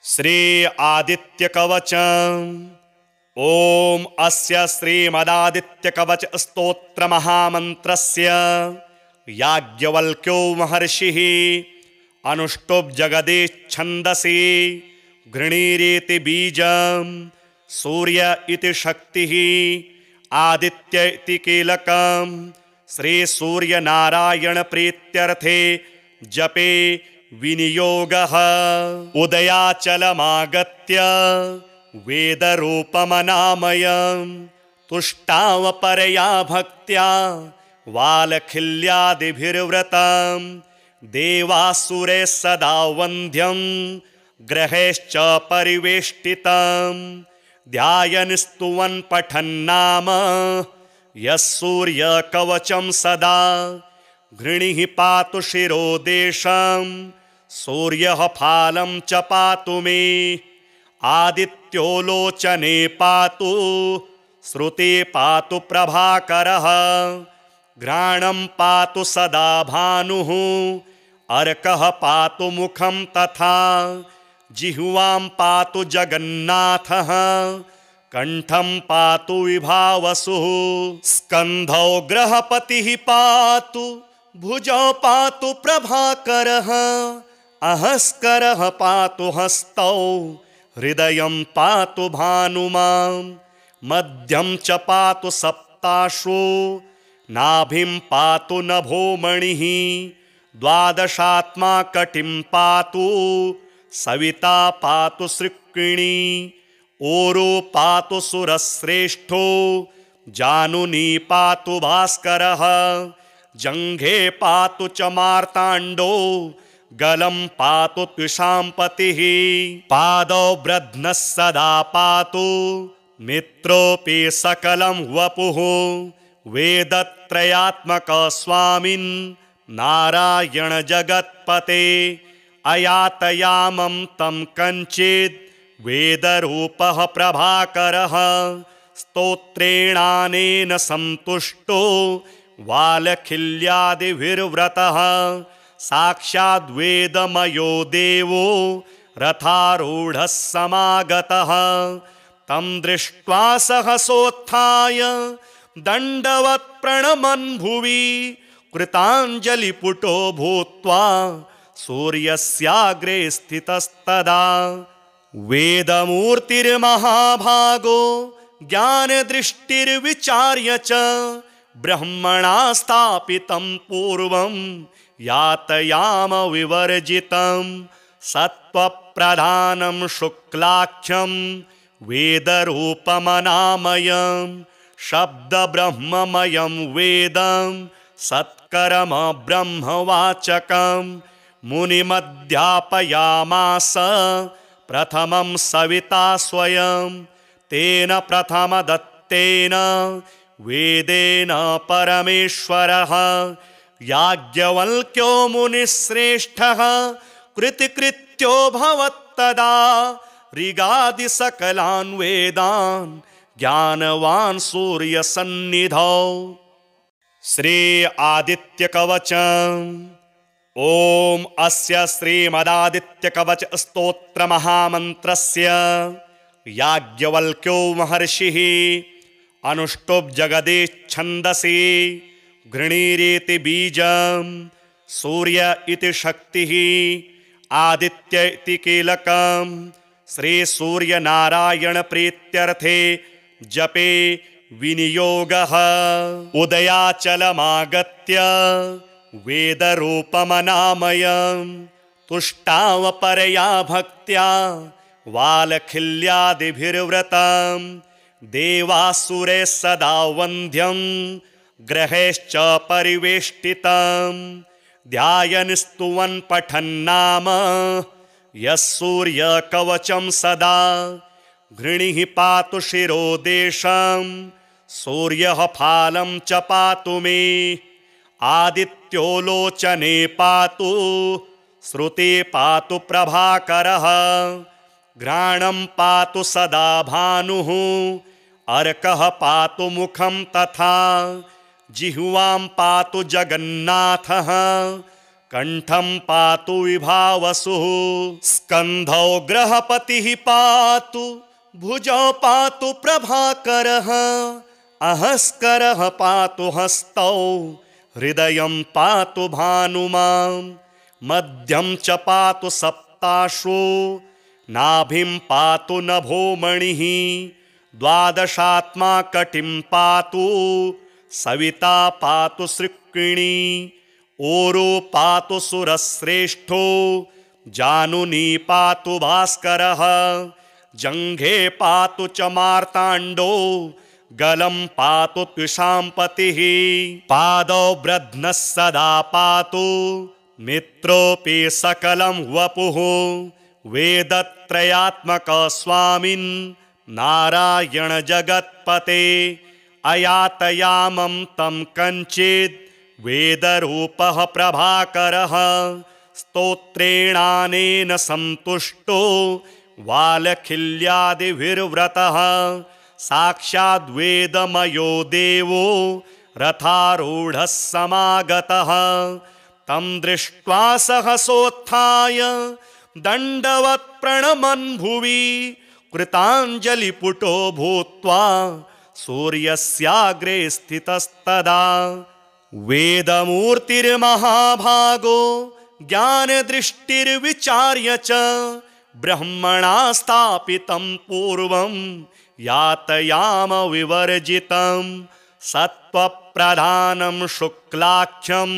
श्री आदित्य कवचम्। ओम अस्य श्रीमदादित्य कवच स्तोत्र महामंत्रस्य याज्ञवल्क्यो महर्षिः अनुष्टुप् जगदीच्छन्दसि घृणीरेति बीजं सूर्य इति शक्तिः आदित्य इति कीलकं श्री सूर्य नारायण प्रीत्यर्थे जपे विनियोगः। उदयाचलमागत्य वेदरूपमनामयं तुष्टावपरया भक्त्या वालखिल्यादिभिर्व्रतं देवासुरे सदा वन्द्यं ग्रहेश्च परिवेष्टितं ध्यायन् स्तुवन् पठन्नाम यः सूर्यकवचं सदा घृणिः पातु शिरोदेशं सूर्यः फालं च पातु मे आदित्यो लोचने पातु श्रुते पातु प्रभाकरः घ्राणं पातु सदा भानुः अर्कः पातु मुखं तथा जिह्वां पातु जगन्नाथः कंठं पातु विभावसुः स्कन्धौ ग्रहपतिः पातु भुजौ पातु प्रभाकरः अहस्करः पातु हस्तौ हृदयं पातु भानुमां मध्यं च पातु सप्ताशु नाभिं पातु नभोमणिः द्वादशात्मा कटिं पातु सविता पातु सृक्किणी ओरो पातु सुरश्रेष्ठो जानुनी पातु भास्करः जंघे पातु च मार्ताण्डो गलं पातु त्विषाम्पतिः पादौ ब्रध्नः सदा पातु मित्रोऽपि सकलं वपुः वेदत्रयात्मक स्वामिन् नारायण जगत्पते अयातयामं तं कञ्चित् वेदरूपः प्रभाकरः स्तोत्रेणानेन सन्तुष्टो वालखिल्यादिभिर्व्रतः साक्षाद्वेदमयो देवो रथारूढः समागतः तं दृष्ट्वा सहसोत्थाय दण्डवत् प्रणमन् भुवि कृताञ्जलिपुटो भूत्वा सूर्यस्याग्रे स्थितस्तदा वेदमूर्तिर्महाभागो ज्ञानदृष्टिर्विचार्य च ब्रह्मणा स्थापितं पूर्वं यातयाम विवर्जितं सत्त्वप्रधानं शुक्लाख्यं वेदरूपमनामयं शब्दब्रह्ममयं वेदं सत्कर्म ब्रह्मवाचकं मुनिमध्यापयामास प्रथमं सविता स्वयं तेन प्रथमदत्तेन वेदेन परमेश्वरः याज्ञवल्क्यो मुनिश्रेष्ठः कृतिकृत्यो भवत्तदा ऋगादि सकलान् वेदान् ज्ञानवान् सूर्यसन्निधौ। श्री आदित्य कवचम्। ओम अस्य श्रीमदादित्य कवच स्तोत्र महामंत्रस्य याज्ञवल्क्यो महर्षिः अनुष्टुप् जगदीच्छन्दसि घृणीरेति बीजं सूर्य इति शक्तिः आदित्य इति कीलकं श्री सूर्य नारायण प्रीत्यर्थे जपे विनियोगः। उदयाचलमागत्य वेदरूपमनामयं तुष्टावपरया भक्त्या वालखिल्यादिभिर्व्रतं देवासुरे सदा वन्द्यं ग्रहेश्च परिवेष्टितं ध्यायन् स्तुवन् पठन्नाम यः सूर्यकवचं सदा घृणिः पातु शिरोदेशं सूर्यः फालं च पातु मे आदित्यो लोचने पातु श्रुते पातु प्रभाकरः घ्राणं पातु सदा भानुः अर्कः पातु मुखं तथा जिह्वां पातु जगन्नाथः कंठं पातु विभावसुः स्कन्धौ ग्रहपतिः पातु भुजौ पातु प्रभाकरः अहस्करः पातु हस्तौ हृदयं पातु भानुमां मध्यं च पातु सप्ताश्वो नाभिं पातु नभोमणिः द्वादशात्मा कटिं पातु सविता पातु सृक्किणी ओरो पातु सुरश्रेष्ठो जानुनी पातु भास्करः जङ्घे पातु च मार्ताण्डो गलं पातु त्विषाम्पतिः पादौ ब्रध्नः सदा पातु मित्रोऽपि सकलं वपुः वेदत्रयात्मक स्वामिन् नारायण जगत्पते अयातयामं तं कञ्चित् वेदरूपः प्रभाकरः स्तोत्रेणानेन सन्तुष्टो वालखिल्यादिभिर्व्रतः साक्षाद्वेदमयो देवो रथारूढः समागतः तं दृष्ट्वा सहसोत्थाय दण्डवत् प्रणमन् भुवि कृताञ्जलिपुटो भूत्वा सूर्यस्याग्रे स्थितस्तदा वेदमूर्तिर्महाभागो ज्ञानदृष्टिर्विचार्य च ब्रह्मणा स्थापितं पूर्वं यातयाम विवर्जितं सत्त्वप्रधानं शुक्लाख्यं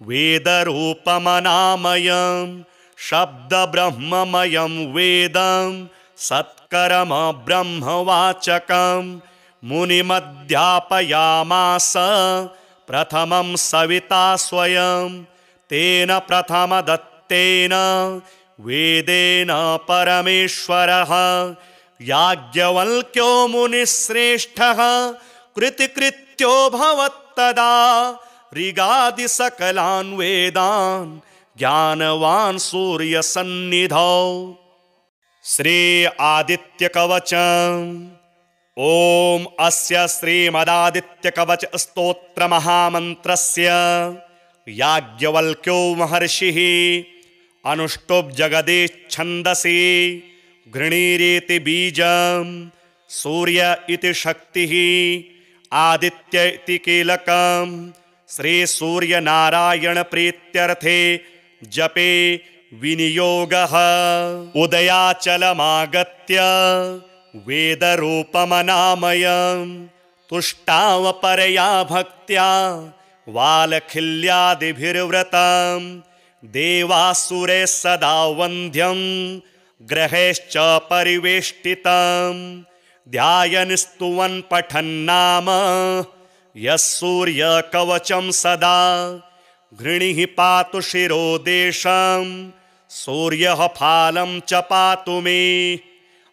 वेदरूपमनामयं शब्दब्रह्ममयं वेदं सत्कर्म ब्रह्मवाचकं मुनिमध्यापयामास प्रथमं सविता स्वयं तेन प्रथमदत्तेन वेदेन परमेश्वरः याज्ञवल्क्यो मुनिश्रेष्ठः कृतिकृत्यो भवत्तदा ऋगादि सकलान् वेदान् ज्ञानवान् सूर्यसन्निधौ श्री आदित्य कवचम् ओम अस्य श्रीमदादित्य कवच स्तोत्र महामन्त्रस्य याज्ञवल्क्यो महर्षिः अनुष्टुप् जगदीच्छन्दसि घृणीरेति बीजं सूर्य इति शक्तिः आदित्य इति कीलकं श्री सूर्य नारायण प्रीत्यर्थे जपे विनियोगः उदयाचलमागत्य वेदरूपमनामयं तुष्टावपरया भक्त्या वालखिल्यादिभिर्व्रतं देवासुरे सदा वन्द्यं ग्रहैश्च परिवेष्टितं ध्यायन् स्तुवन् पठन्नाम यः सूर्यकवचं सदा घृणिः पातु शिरोदेशं सूर्यः फालं च पातु मे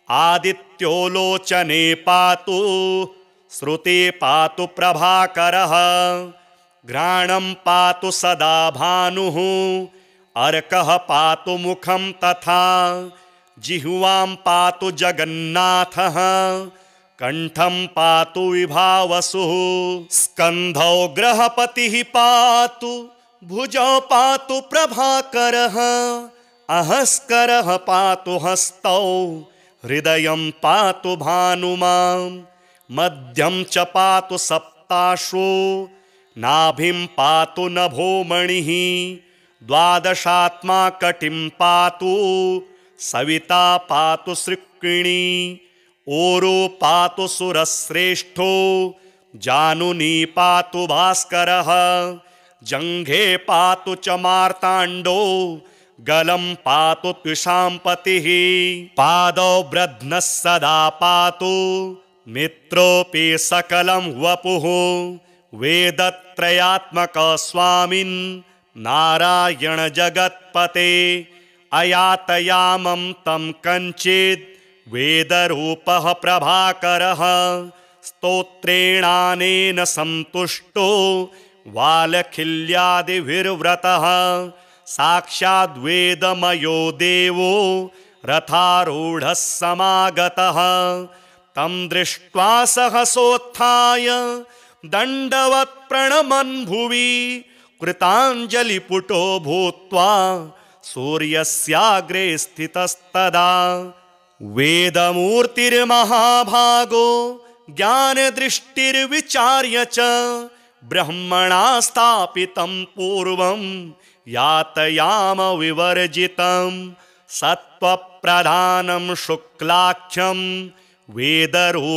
आदित्यो लोचने पातु श्रुते पातु प्रभाकरः घ्राणं पातु सदा भानुः अर्कः पातु मुखं तथा जिह्वां पातु जगन्नाथः कंठं पातु विभावसुः स्कन्धौ ग्रहपतिः पातु भुजौ पातु प्रभाकरः अहस्करः पातु हस्तौ हृदयं पातु भानुमां मध्यं च पातु सप्ताश्वो नाभिं पातु नभोमणिः द्वादशात्मा कटिं पातु सविता पातु सृक्किणी ओरो पातु सुरश्रेष्ठो जानुनी पातु भास्करः जङ्घे पातु च मार्ताण्डो गलं पातु त्विषाम्पतिः पादौ ब्रध्नः सदा पातु मित्रोऽपि सकलं वपुः वेदत्रयात्मक स्वामिन् नारायण जगत्पते अयातयामं तं कञ्चित् वेदरूपः प्रभाकरः स्तोत्रेणानेन सन्तुष्टो वालखिल्यादिभिर्व्रतः साक्षाद्वेदमयो देवो रथारूढः समागतः तं दृष्ट्वा सहसोत्थाय दण्डवत् प्रणमन् भुवि कृताञ्जलिपुटो भूत्वा सूर्यस्याग्रे स्थितस्तदा। वेदमूर्तिर्महाभागो ज्ञानदृष्टिर्विचार्य च ब्रह्मणा स्थापितं पूर्वं यातयाम विवर्जितं। सत्त्वप्रधानं शुक्लाख्यं वेदरूपमनामयं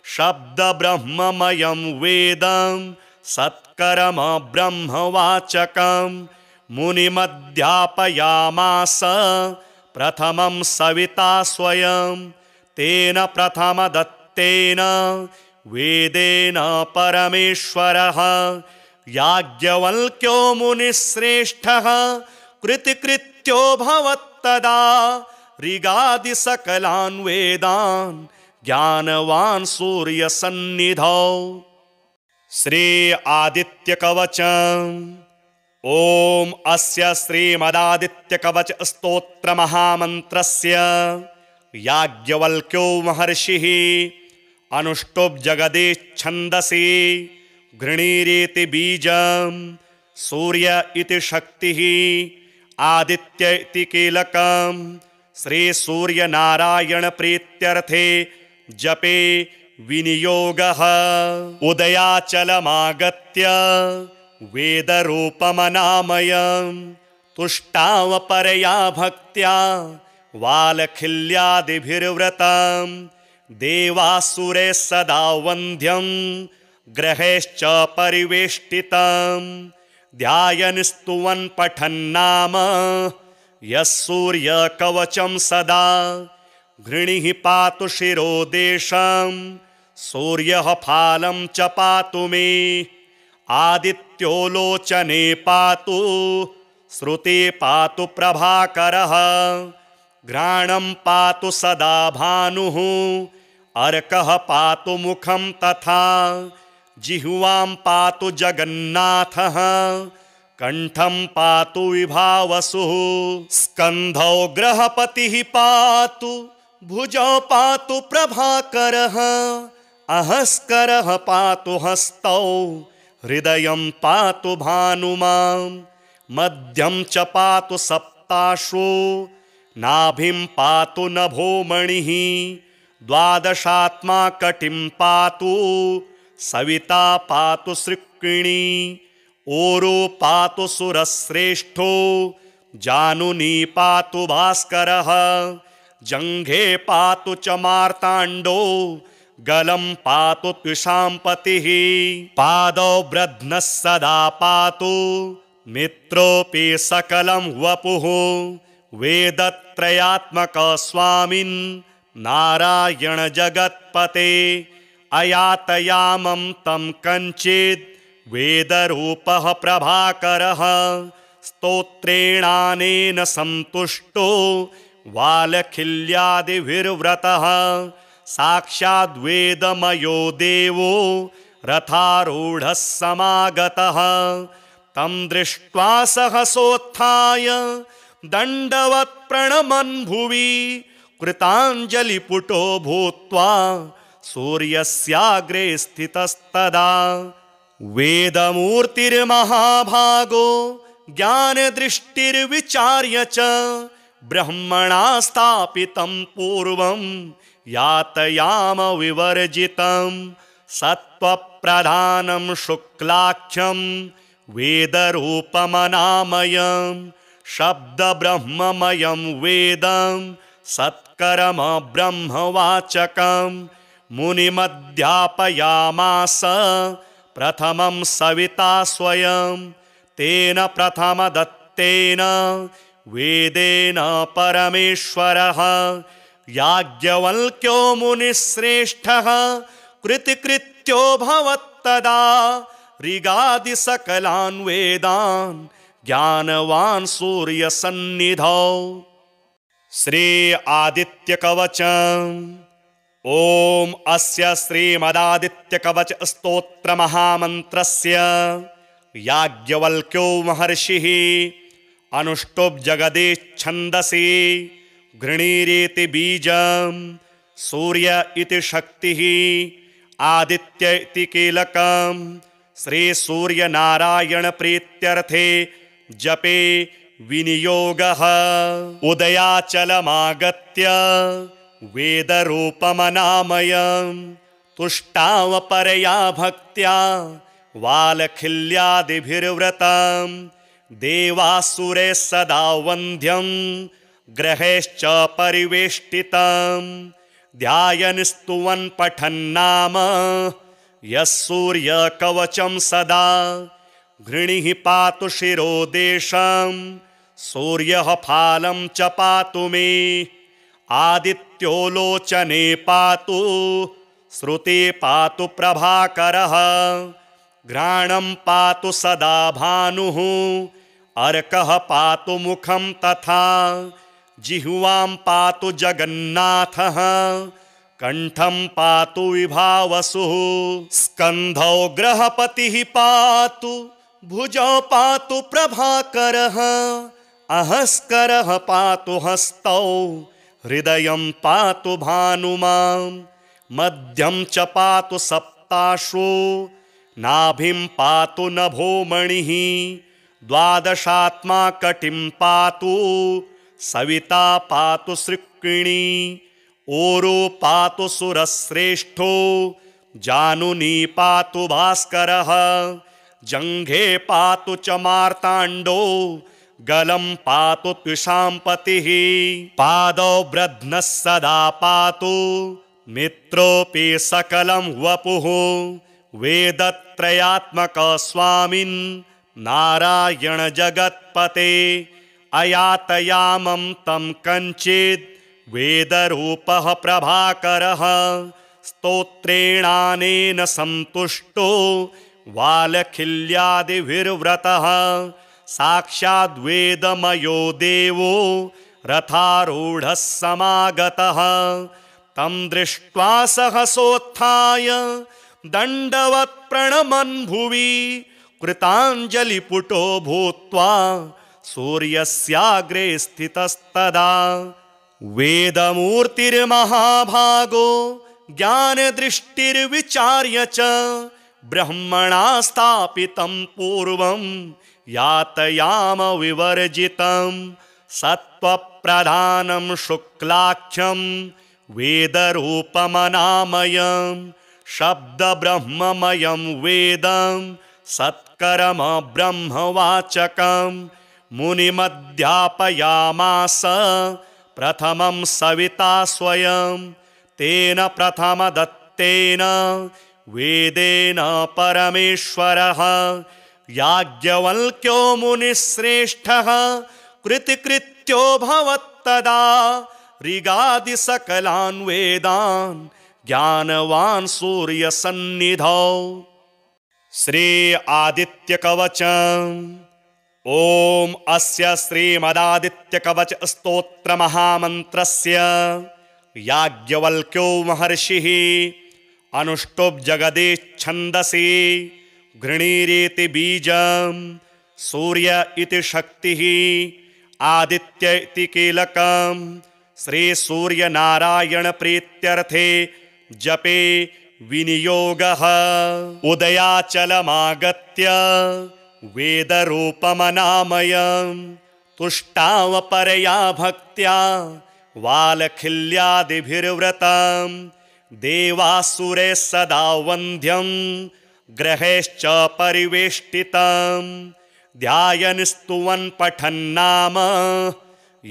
शब्दब्रह्ममयं वेदं सत्कर्म ब्रह्मवाचकं मुनिमध्यापयामास प्रथमं सविता स्वयं। तेन प्रथमदत्तेन वेदेन परमेश्वरः याज्ञवल्क्यो मुनिश्रेष्ठः कृतिकृत्यो भवत्तदा। ऋगादि सकलान् वेदान् ज्ञानवान् सूर्यसन्निधौ। श्री आदित्यकवचम्। ओम अस्य श्रीमदादित्यकवच स्तोत्र महामन्त्रस्य याज्ञवल्क्यो महर्षिः अनुष्टुप् जगदीच्छन्दसि घृणीरेति बीजं सूर्य इति शक्तिः आदित्य इति कीलकं श्री सूर्य नारायण प्रीत्यर्थे जपे विनियोगः। उदयाचलमागत्य वेदरूपमनामयं तुष्टावपरया भक्त्या वालखिल्यादिभिर्व्रतं देवासुरे सदा वन्द्यं ग्रहेश्च परिवेष्टितं ध्यायन् स्तुवन् पठन्नाम यः सूर्यकवचं सदा। घृणिः पातु शिरोदेशं सूर्यः फालं च पातु मे आदित्यो लोचने पातु श्रुते पातु प्रभाकरः घ्राणं पातु सदा भानुः अर्कः पातु मुखं तथा जिह्वां पातु जगन्नाथः कंठं पातु विभावसुः स्कन्धौ ग्रहपतिः पातु भुजौ पातु प्रभाकरः अहस्करः पातु हस्तौ हृदयं पातु भानुमां मध्यं च पातु सप्ताश्वो नाभिं पातु नभोमणिः द्वादशात्मा कटिं पातु सविता पातु सृक्किणी ओरो पातु सुरश्रेष्ठो जानुनी पातु भास्करः जङ्घे पातु च मार्ताण्डो गलं पातु त्विषाम्पतिः पादौ ब्रध्नः सदा पातु मित्रोऽपि सकलं वपुः वेदत्रयात्मक स्वामिन् नारायण जगत्पते अयातयामं तं कञ्चित् वेदरूपः प्रभाकरः स्तोत्रेणानेन सन्तुष्टो वालखिल्यादिभिर्व्रतः साक्षाद्वेदमयो देवो रथारूढः समागतः तं दृष्ट्वा सहसोत्थाय दण्डवत् प्रणमन् भुवि कृताञ्जलिपुटो भूत्वा सूर्यस्याग्रे स्थितस्तदा। वेदमूर्तिर्महाभागो ज्ञानदृष्टिर्विचार्य च ब्रह्मणा स्थापितं पूर्वं यातयाम विवर्जितं सत्त्वप्रधानं शुक्लाख्यं वेदरूपमनामयं शब्दब्रह्ममयं वेदं सत्कर्म ब्रह्मवाचकं मुनिमध्यापयामास प्रथमं सविता स्वयं। तेन प्रथमदत्तेन वेदेन परमेश्वरः याज्ञवल्क्यो मुनिश्रेष्ठः कृतिकृत्यो भवत्तदा। ऋगादि सकलान् वेदान् ज्ञानवान् सूर्यसन्निधौ। श्री आदित्यकवचम्। ओम अस्य श्रीमदादित्यकवच स्तोत्र महामन्त्रस्य याज्ञवल्क्यो महर्षिः अनुष्टुप् जगदीच्छन्दसि घृणीरेति बीजं सूर्य इति शक्तिः आदित्य इति कीलकं श्री सूर्य नारायण प्रीत्यर्थे जपे विनियोगः। उदयाचलमागत्य वेदरूपमनामयम् तुष्टावपरया भक्त्या वालखिल्यादिभिर्व्रतम् देवासुरे सदा वन्द्यं ग्रहेश्च परिवेष्टितं ध्यायन् स्तुवन् पठन्नाम यः सूर्यकवचं सदा घृणिः पातु शिरोदेशं सूर्यः फालं च पातु मे आदित्यो लोचने पातु श्रुते पातु प्रभाकरः घ्राणं पातु सदा भानुः अर्कः पातु मुखं तथा जिह्वां पातु जगन्नाथः कंठं पातु विभावसुः स्कन्धौ ग्रहपतिः पातु भुजौ पातु प्रभाकरः अहस्करः पातु हस्तौ हृदयं पातु भानुमां मध्यं च पातु सप्ताश्वो नाभिं पातु नभोमणिः द्वादशात्मा कटिं पातु सविता पातु सृक्किणी ओरो पातु सुरश्रेष्ठो जानुनी पातु भास्करः जङ्घे पातु च मार्ताण्डो गलं पातु त्विषाम्पतिः पादौ ब्रध्नः सदा पातु मित्रोऽपि सकलं वपुः वेदत्रयात्मक स्वामिन् नारायण जगत्पते अयातयामं तं कञ्चित् वेदरूपः प्रभाकरः स्तोत्रेणानेन सन्तुष्टो वालखिल्यादिभिर्व्रतः साक्षाद्वेदमयो देवो रथारूढः समागतः तं दृष्ट्वा सहसोत्थाय दण्डवत् प्रणमन् भुवि कृताञ्जलिपुटो भूत्वा सूर्यस्याग्रे स्थितस्तदा वेदमूर्तिर्महाभागो ज्ञानदृष्टिर्विचार्य च ब्रह्मणा स्थापितं पूर्वं यातयाम विवर्जितं सत्त्वप्रधानं शुक्लाख्यं वेदरूपमनामयं शब्दब्रह्ममयं वेदं सत्कर्म ब्रह्मवाचकं मुनिमध्यापयामास प्रथमं सविता स्वयं तेन प्रथमदत्तेन वेदेन परमेश्वरः याज्ञवल्क्यो मुनिश्रेष्ठः कृतिकृत्यो भवत्तदा ऋगादि सकलान् वेदान् ज्ञानवान् सूर्यसन्निधौ। श्री आदित्य कवचम्। ओम अस्य श्रीमदादित्य कवच स्तोत्र महामन्त्रस्य याज्ञवल्क्यो महर्षिः अनुष्टुप् जगदे छन्दसि घृणीरेति बीजं सूर्य इति शक्तिः आदित्य इति कीलकं श्री सूर्य नारायण प्रीत्यर्थे जपे विनियोगः। उदयाचलमागत्य वेदरूपमनामयं तुष्टावपरया भक्त्या वालखिल्यादिभिर्व्रतं देवासुरे सदा वन्द्यं ग्रहेश्च परिवेष्टितं ध्यायन् स्तुवन् पठन्नाम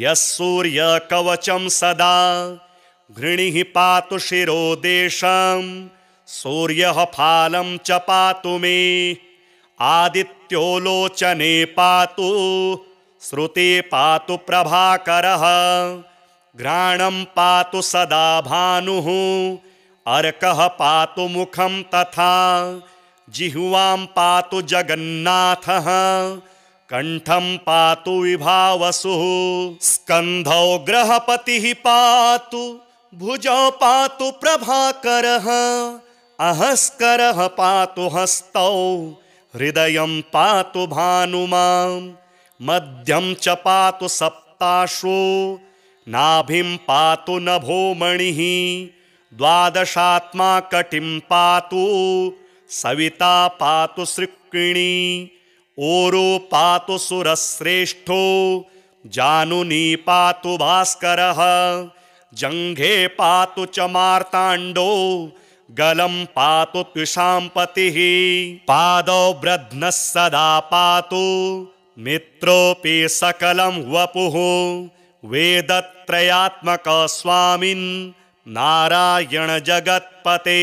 यः सूर्यकवचं सदा घृणिः पातु शिरोदेशं सूर्यः फालं च पातु मे आदित्यो लोचने पातु श्रुते पातु प्रभाकरः घ्राणं पातु सदा भानुः अर्कः पातु मुखं तथा जिह्वां पातु जगन्नाथः कंठं पातु विभावसुः स्कन्धौ ग्रहपतिः पातु भुजौ पातु प्रभाकरः अहस्करः पातु हस्तौ हृदयं पातु भानुमां मध्यं च पातु सप्ताश्वो नाभिं पातु नभोमणिः द्वादशात्मा कटिं पातु सविता पातु सृक्किणी ओरो पातु सुरश्रेष्ठो जानुनी पातु भास्करः जङ्घे पातु च मार्ताण्डो गलं पातु त्विषाम्पतिः पादौ ब्रध्नः सदा पातु मित्रोऽपि सकलं वपुः वेदत्रयात्मक स्वामिन् नारायण जगत्पते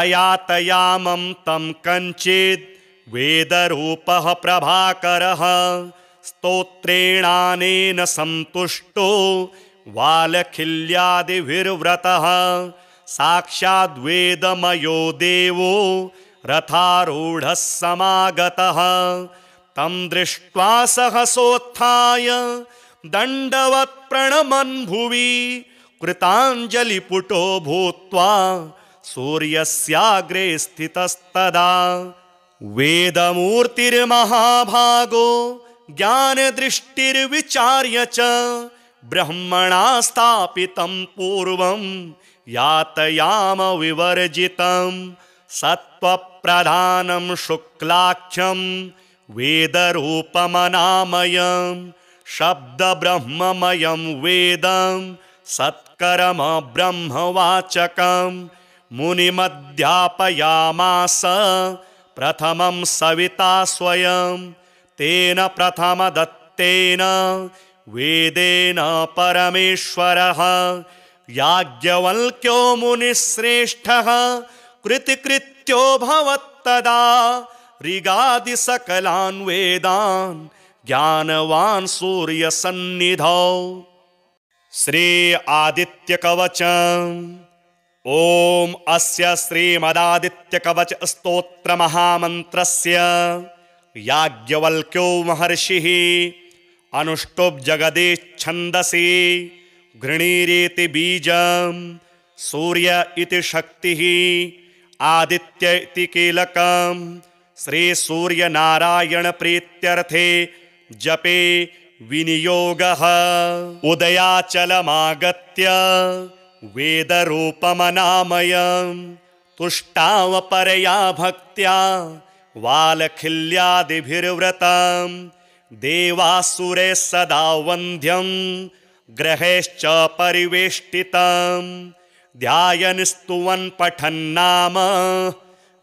अयातयामं तं कञ्चित् वेदरूपः प्रभाकरः स्तोत्रेणानेन सन्तुष्टो वालखिल्यादिभिर्व्रतः साक्षाद्वेदमयो देवो रथारूढः समागतः तं दृष्ट्वा सहसोत्थाय दण्डवत् प्रणमन् भुवि कृताञ्जलिपुटो भूत्वा सूर्यस्याग्रे स्थितस्तदा वेदमूर्तिर्महाभागो ज्ञानदृष्टिर्विचार्य च ब्रह्मणा स्थापितं पूर्वं यातयाम विवर्जितं सत्त्वप्रधानं शुक्लाख्यं वेदरूपमनामयं शब्दब्रह्ममयं वेदं सत्कर्म ब्रह्मवाचकं मुनिमध्यापयामास प्रथमं सविता स्वयं तेन प्रथमदत्तेन वेदेन परमेश्वरः याज्ञवल्क्यो मुनिश्रेष्ठः कृतिकृत्यो भवत्तदा ऋगादि सकलान् वेदान् ज्ञानवान् सूर्यसन्निधौ श्री आदित्यकवचम् ओम अस्य श्रीमदादित्यकवच स्तोत्र महामन्त्रस्य याज्ञवल्क्यो महर्षिः अनुष्टुप् जगदीच्छन्दसि गृणीरेति बीजं सूर्य इति शक्तिः आदित्य इति कीलकं श्री सूर्य नारायण प्रीत्यर्थे जपे विनियोगः उदयाचलमागत्य वेदरूपमनामयं तुष्टावपरया भक्त्या वालखिल्यादिभिर्व्रतं देवासुरे सदा वन्द्यं ग्रहैश्च परिवेष्टितं ध्यायन् स्तुवन् पठन्नाम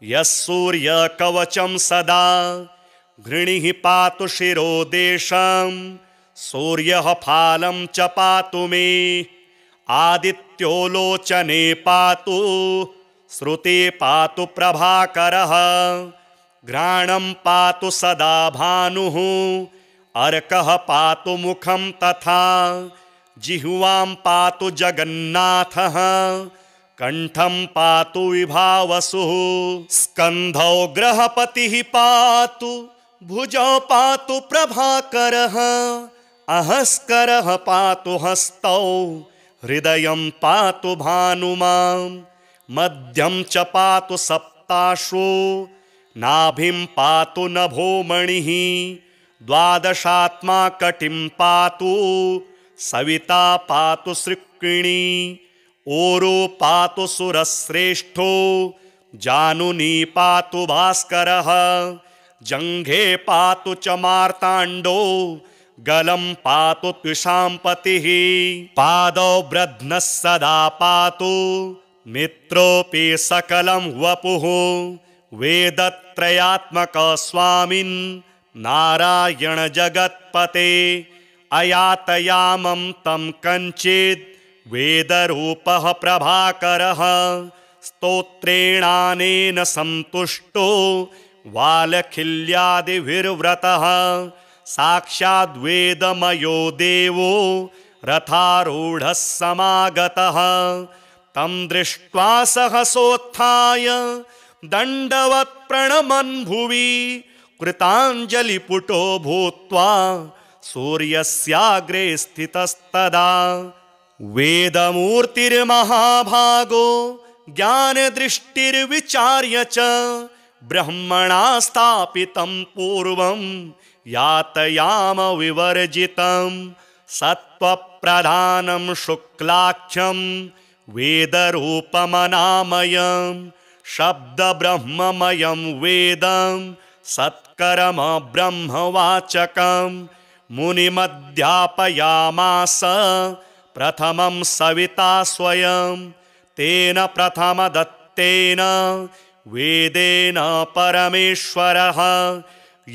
यः सूर्यकवचं सदा घृणिः पातु शिरोदेशं सूर्यः फालं च पातु मे आदित्यो लोचने पातु श्रुते पातु प्रभाकरः घ्राणं पातु सदा भानुः अर्कः पातु मुखं तथा जिह्वां पातु जगन्नाथः कंठं पातु विभावसुः स्कन्धौ ग्रहपतिः पातु भुजौ पातु प्रभाकरः अहस्करः पातु हस्तौ हृदयं पातु भानुमां मध्यं च पातु सप्ताश्वो नाभिं पातु नभोमणिः द्वादशात्मा कटिं पातु सविता पातु सृक्किणी ओरो पातु सुरश्रेष्ठो जानुनी पातु भास्करः जङ्घे पातु च मार्ताण्डो गलं पातु त्विषाम्पतिः पादौ ब्रध्नः सदा पातु मित्रोऽपि सकलं वपुः वेदत्रयात्मक स्वामिन् नारायण जगत्पते अयातयामं तं कञ्चित् वेदरूपः प्रभाकरः स्तोत्रेणानेन सन्तुष्टो वालखिल्यादिभिर्व्रतः साक्षाद्वेदमयो देवो रथारूढः समागतः तं दृष्ट्वा सहसोत्थाय दण्डवत् प्रणमन् भुवि कृताञ्जलिपुटो भूत्वा सूर्यस्याग्रे स्थितस्तदा वेदमूर्तिर्महाभागो ज्ञानदृष्टिर्विचार्य च ब्रह्मणा स्थापितं पूर्वं यातयाम विवर्जितं सत्त्वप्रधानं शुक्लाख्यं वेदरूपमनामयं शब्दब्रह्ममयं वेदं सत्कर्म ब्रह्मवाचकं मुनिमध्यापयामास प्रथमं सविता स्वयं तेन प्रथमदत्तेन वेदेन परमेश्वरः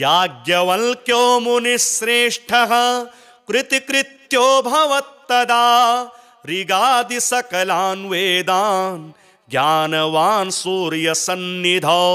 याज्ञवल्क्यो मुनिश्रेष्ठः कृतिकृत्यो भवत्तदा ऋगादि सकलान् वेदान् ज्ञानवान् सूर्यसन्निधौ